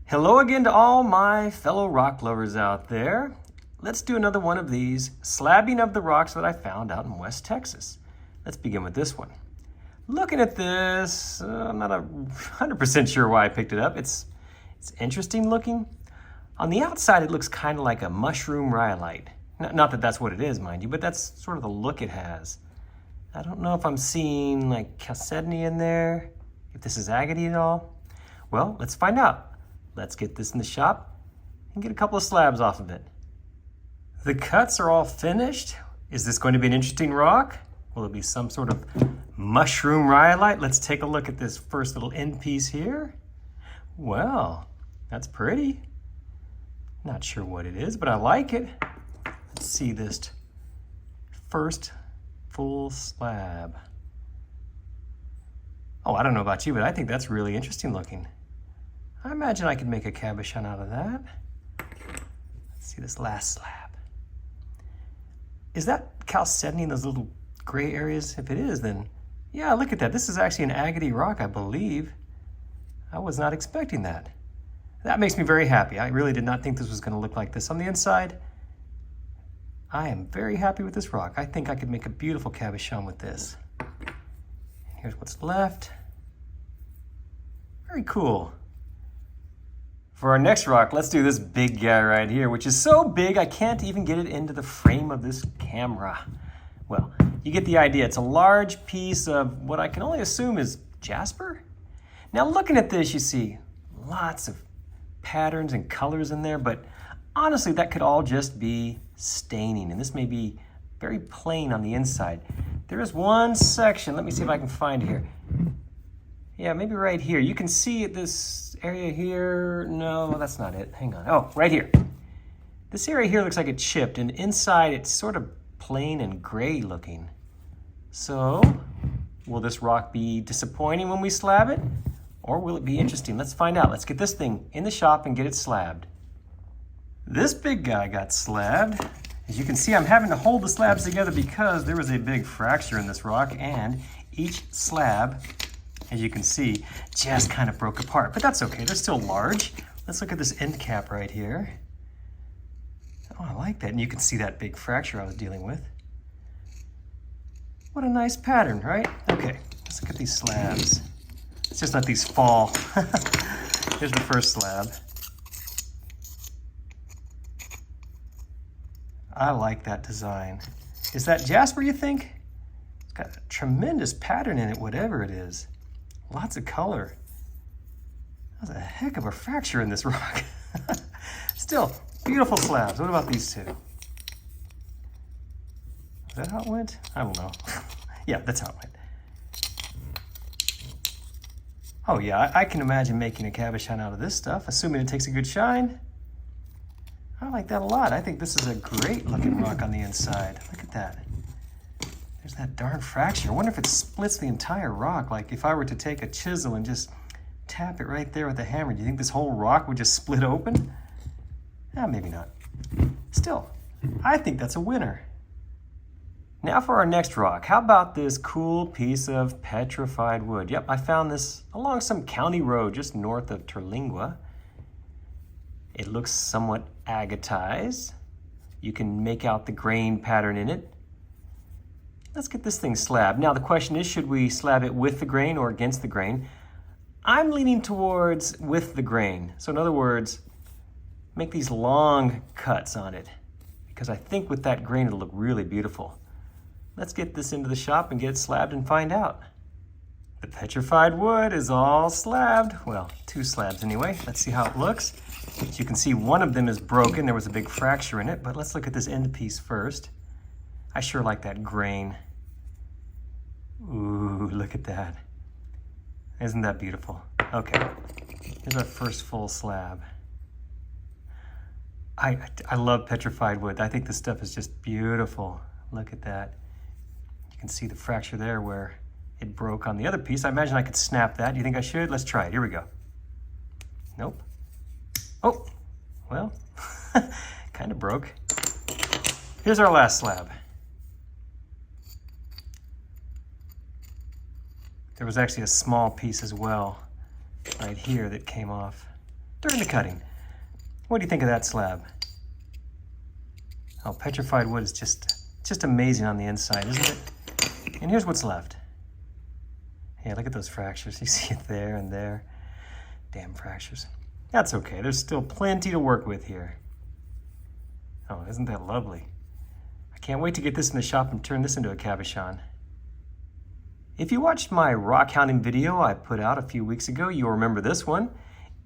Hello again to all my fellow rock lovers out there. Let's do another one of these slabbing of the rocks that I found out in West Texas. Let's begin with this one. Looking at this, I'm not 100% sure why I picked it up. It's interesting looking. On the outside, it looks kind of like a mushroom rhyolite. Not that that's what it is, mind you, but that's sort of the look it has. I don't know if I'm seeing like chalcedony in there, if this is agate at all. Well, let's find out. Let's get this in the shop and get a couple of slabs off of it. The cuts are all finished. Is this going to be an interesting rock? Will it be some sort of mushroom rhyolite? Let's take a look at this first little end piece here. Well, that's pretty. Not sure what it is, but I like it. Let's see this first full slab. Oh, I don't know about you, but I think that's really interesting looking. I imagine I could make a cabochon out of that. Let's see this last slab. Is that chalcedony in those little gray areas? If it is, then yeah, look at that. This is actually an agate rock, I believe. I was not expecting that. That makes me very happy. I really did not think this was going to look like this on the inside. I am very happy with this rock. I think I could make a beautiful cabochon with this. Here's what's left. Very cool. For our next rock, let's do this big guy right here, which is so big I can't even get it into the frame of this camera. Well, you get the idea. It's a large piece of what I can only assume is jasper. Now looking at this, you see lots of patterns and colors in there, but honestly, that could all just be staining, and this may be very plain on the inside. There is one section, let me see if I can find it here. Yeah, maybe right here. You can see this area here. No, that's not it. Hang on. Oh, right here. This area here looks like it's chipped, and inside it's sort of plain and gray looking. So, will this rock be disappointing when we slab it? Or will it be interesting? Let's find out. Let's get this thing in the shop and get it slabbed. This big guy got slabbed. As you can see, I'm having to hold the slabs together because there was a big fracture in this rock, and each slab, as you can see, just kind of broke apart. But that's okay, they're still large. Let's look at this end cap right here. Oh, I like that. And you can see that big fracture I was dealing with. What a nice pattern, right? Okay, let's look at these slabs. Let's just let these fall. Here's the first slab. I like that design. Is that jasper, you think? It's got a tremendous pattern in it, whatever it is. Lots of color. That's a heck of a fracture in this rock. Still, beautiful slabs. What about these two? Is that how it went? I don't know. Yeah, that's how it went. Oh yeah, I can imagine making a cabochon out of this stuff, assuming it takes a good shine. I like that a lot. I think this is a great looking rock on the inside. Look at that. There's that darn fracture. I wonder if it splits the entire rock. Like if I were to take a chisel and just tap it right there with a hammer, do you think this whole rock would just split open? Maybe not. Still, I think that's a winner. Now for our next rock. How about this cool piece of petrified wood? Yep, I found this along some county road just north of Terlingua. It looks somewhat agatized. You can make out the grain pattern in it. Let's get this thing slabbed. Now the question is, should we slab it with the grain or against the grain? I'm leaning towards with the grain. So in other words, make these long cuts on it because I think with that grain it'll look really beautiful. Let's get this into the shop and get it slabbed and find out. The petrified wood is all slabbed. Well, two slabs anyway. Let's see how it looks. As you can see, one of them is broken. There was a big fracture in it, but let's look at this end piece first. I sure like that grain. Ooh, look at that. Isn't that beautiful? Okay, here's our first full slab. I love petrified wood. I think this stuff is just beautiful. Look at that. You can see the fracture there where it broke on the other piece. I imagine I could snap that. Do you think I should? Let's try it. Here we go. Nope. Oh, well, kind of broke. Here's our last slab. There was actually a small piece as well right here that came off. during the cutting. What do you think of that slab? Oh, petrified wood is just amazing on the inside, isn't it? And here's what's left. Yeah, look at those fractures. You see it there and there. Damn fractures. That's okay. There's still plenty to work with here. Oh, isn't that lovely? I can't wait to get this in the shop and turn this into a cabochon. If you watched my rock hounding video I put out a few weeks ago, you'll remember this one.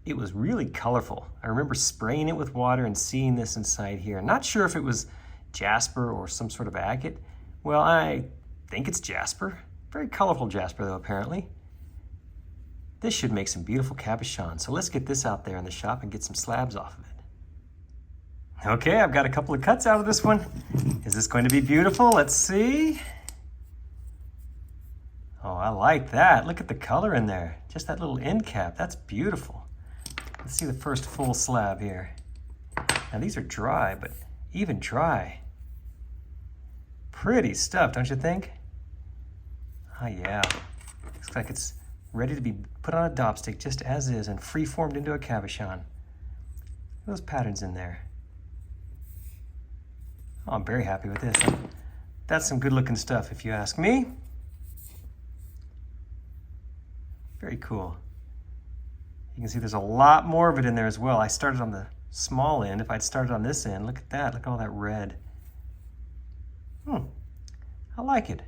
It was really colorful. I remember spraying it with water and seeing this inside here. Not sure if it was jasper or some sort of agate. Well, I think it's jasper. Very colorful jasper though, apparently. This should make some beautiful cabochons. So let's get this out there in the shop and get some slabs off of it. Okay, I've got a couple of cuts out of this one. Is this going to be beautiful? Let's see. Oh, I like that. Look at the color in there. Just that little end cap. That's beautiful. Let's see the first full slab here. Now these are dry, but even dry. Pretty stuff, don't you think? Oh yeah. Looks like it's ready to be put on a dopstick just as is and free-formed into a cabochon. Those patterns in there. Oh, I'm very happy with this. That's some good-looking stuff if you ask me. Very cool. You can see there's a lot more of it in there as well. I started on the small end. If I'd started on this end, look at that. Look at all that red. I like it.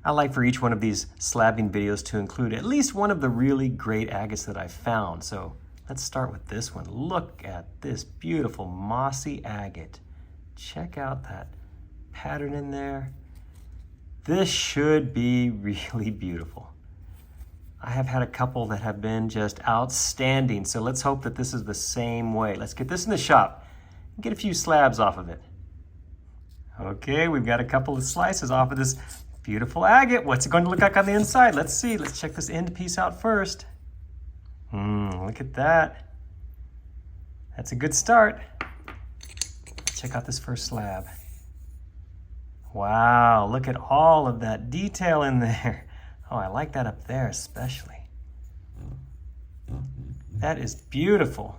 I like for each one of these slabbing videos to include at least one of the really great agates that I found. So let's start with this one. Look at this beautiful mossy agate. Check out that pattern in there. This should be really beautiful. I have had a couple that have been just outstanding, so let's hope that this is the same way. Let's get this in the shop and get a few slabs off of it. Okay, we've got a couple of slices off of this beautiful agate. What's it going to look like on the inside? Let's see. Let's check this end piece out first. Look at that. That's a good start. Check out this first slab. Wow, look at all of that detail in there. Oh, I like that up there especially. That is beautiful.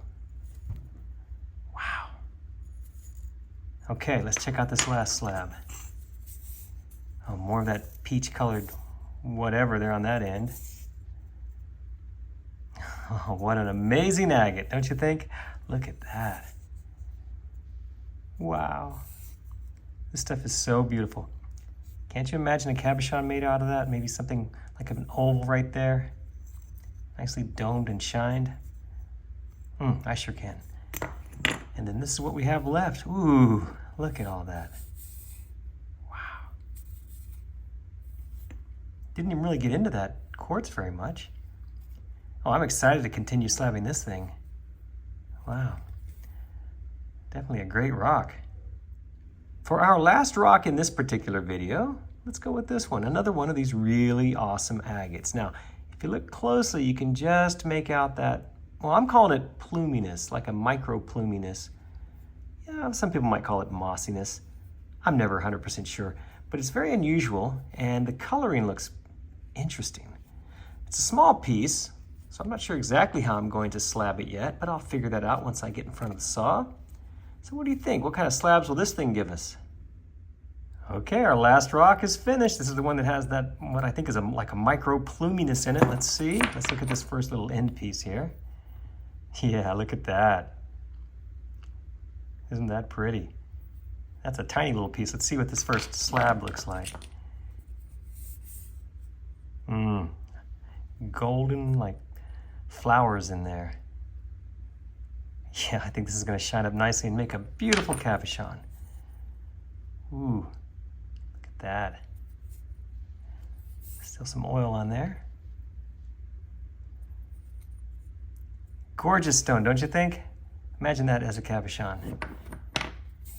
Wow. Okay, let's check out this last slab. Oh, more of that peach colored whatever there on that end. Oh, what an amazing agate, don't you think? Look at that. Wow. This stuff is so beautiful. Can't you imagine a cabochon made out of that? Maybe something like an oval right there. Nicely domed and shined. I sure can. And then this is what we have left. Ooh, look at all that. Wow. Didn't even really get into that quartz very much. Oh, I'm excited to continue slabbing this thing. Wow. Definitely a great rock. For our last rock in this particular video, let's go with this one. Another one of these really awesome agates. Now, if you look closely, you can just make out that, well, I'm calling it pluminess, like a micro pluminess. Yeah, some people might call it mossiness. I'm never 100% sure, but it's very unusual and the coloring looks interesting. It's a small piece, so I'm not sure exactly how I'm going to slab it yet, but I'll figure that out once I get in front of the saw. So what do you think? What kind of slabs will this thing give us? Okay, our last rock is finished. This is the one that has that, what I think is like a micro pluminess in it. Let's see. Let's look at this first little end piece here. Yeah, look at that. Isn't that pretty? That's a tiny little piece. Let's see what this first slab looks like. Golden, like flowers in there. Yeah, I think this is going to shine up nicely and make a beautiful cabochon. Ooh, look at that. Still some oil on there. Gorgeous stone, don't you think? Imagine that as a cabochon.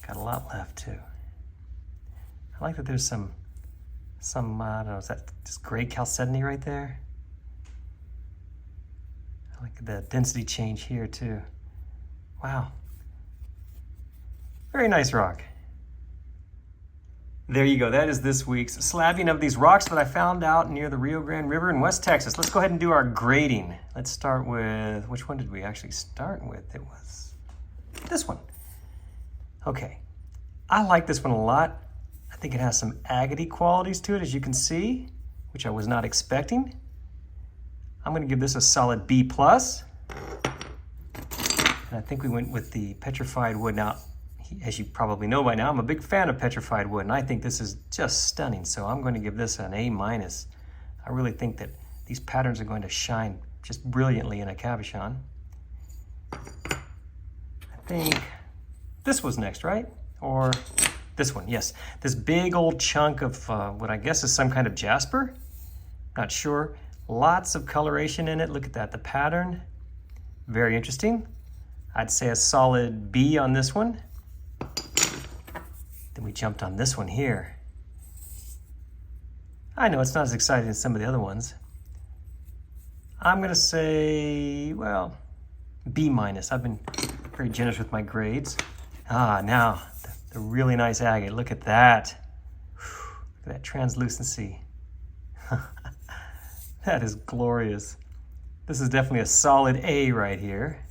Got a lot left too. I like that there's some I don't know, is that just gray chalcedony right there? I like the density change here too. Wow. Very nice rock. There you go. That is this week's slabbing of these rocks that I found out near the Rio Grande River in West Texas. Let's go ahead and do our grading. Let's start with, which one did we actually start with? It was this one. Okay. I like this one a lot. I think it has some agate qualities to it, as you can see, which I was not expecting. I'm going to give this a solid B+. And I think we went with the petrified wood. Now, as you probably know by now, I'm a big fan of petrified wood, and I think this is just stunning. So I'm going to give this an A-. I really think that these patterns are going to shine just brilliantly in a cabochon. I think this was next, right? Or this one, yes. This big old chunk of what I guess is some kind of jasper. Not sure. Lots of coloration in it. Look at that, the pattern. Very interesting. I'd say a solid B on this one. Then we jumped on this one here. I know it's not as exciting as some of the other ones. I'm gonna say, well, B-. I've been very generous with my grades. Now, the really nice agate. Look at that. Look at that translucency. That is glorious. This is definitely a solid A right here.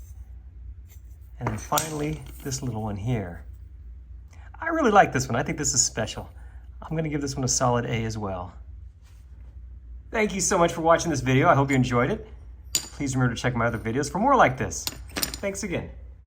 And then finally, this little one here. I really like this one. I think this is special. I'm going to give this one a solid A as well. Thank you so much for watching this video. I hope you enjoyed it. Please remember to check my other videos for more like this. Thanks again.